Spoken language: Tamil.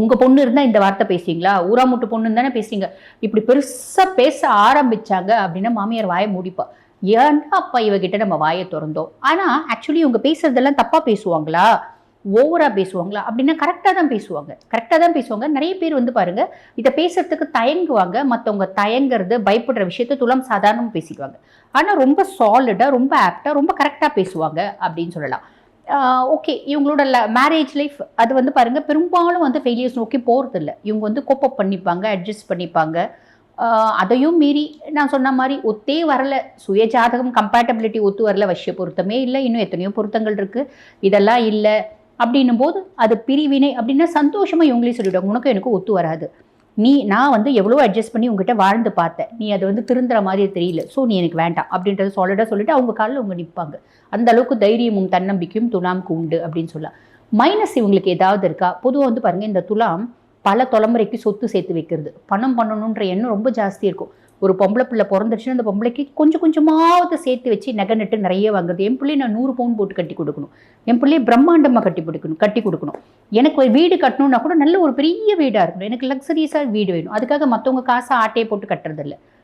உங்கள் பொண்ணு இருந்தால் இந்த வார்த்தை பேசுவீங்களா, ஊராமுட்டு பொண்ணுன்னு தானே பேசுறீங்க, இப்படி பெருசாக பேச ஆரம்பிச்சாங்க அப்படின்னா மாமியார் வாயை மூடிப்பா. ஏன்னா அப்பா இவகிட்ட நம்ம வாயை திறந்தோம். ஆனால் ஆக்சுவலி இவங்க பேசுறதெல்லாம் தப்பாக பேசுவாங்களா, ஓவரா பேசுவாங்களா அப்படின்னா கரெக்டாக தான் பேசுவாங்க, கரெக்டாக தான் பேசுவாங்க. நிறைய பேர் வந்து பாருங்க இதை பேசுறதுக்கு தயங்குவாங்க. மற்றவங்க தயங்குறது பயப்படுற விஷயத்த துலாம் சாதாரணமாக பேசிடுவாங்க. ஆனால் ரொம்ப சாலிடாக, ரொம்ப ஆப்டாக, ரொம்ப கரெக்டாக பேசுவாங்க அப்படின்னு சொல்லலாம். ஓகே, இவங்களோட மேரேஜ் லைஃப் அது வந்து பாருங்க பெரும்பாலும் வந்து ஃபெயிலியர்ஸ் நோக்கி போகிறது இல்லை. இவங்க வந்து கோப்பப் பண்ணிப்பாங்க, அட்ஜஸ்ட் பண்ணிப்பாங்க. அதையும் மீறி நான் சொன்ன மாதிரி ஒத்தே வரல, சுய ஜாதகம் கம்பேட்டபிலிட்டி ஒத்து வரல, வசிய பொருத்தமே இல்லை, இன்னும் எத்தனையோ பொருத்தங்கள் இருக்குது, இதெல்லாம் இல்லை அப்படின்னும் போது அது பிரிவினை அப்படின்னா சந்தோஷமாக இவங்களே சொல்லிவிடுவாங்க, உனக்கு எனக்கு ஒத்து வராது, நான் வந்து எவ்வளோ அட்ஜஸ்ட் பண்ணி உங்ககிட்ட வாழ்ந்து பார்த்தேன், நீ அது வந்து திருந்துற மாதிரி தெரியல, ஸோ நீ எனக்கு வேண்டாம் அப்படின்றத சாலிடாக சொல்லிட்டு அவங்க காலில் அவங்க நிற்பாங்க. அந்த அளவுக்கு தைரியமும் தன்னம்பிக்கையும் துலாமுக்கு உண்டு அப்படின்னு சொல்லலாம். மைனஸ் இவங்களுக்கு ஏதாவது இருக்கா? பொதுவாக வந்து பாருங்கள், இந்த துலாம் பல தலைமுறைக்கு சொத்து சேர்த்து வைக்கிறது, பணம் பண்ணணுன்ற எண்ணம் ரொம்ப ஜாஸ்தி இருக்கும். ஒரு பொம்பளை பிள்ளை பிறந்துருச்சுன்னா அந்த பொம்பளைக்கு கொஞ்சம் கொஞ்சமாவது சேர்த்து வச்சு நகை நட்டு நிறைய வாங்குறது. என் பிள்ளை நான் 100 பவுன் போட்டு கட்டி கொடுக்கணும், என் பிள்ளையை பிரம்மாண்டமாக கட்டி கொடுக்கணும், எனக்கு ஒரு வீடு கட்டணும்னா கூட நல்ல ஒரு பெரிய வீடாக இருக்கணும், எனக்கு லக்ஸரியஸாக வீடு வேணும், அதுக்காக மற்றவங்க காசை ஆட்டையை போட்டு கட்டுறதில்ல.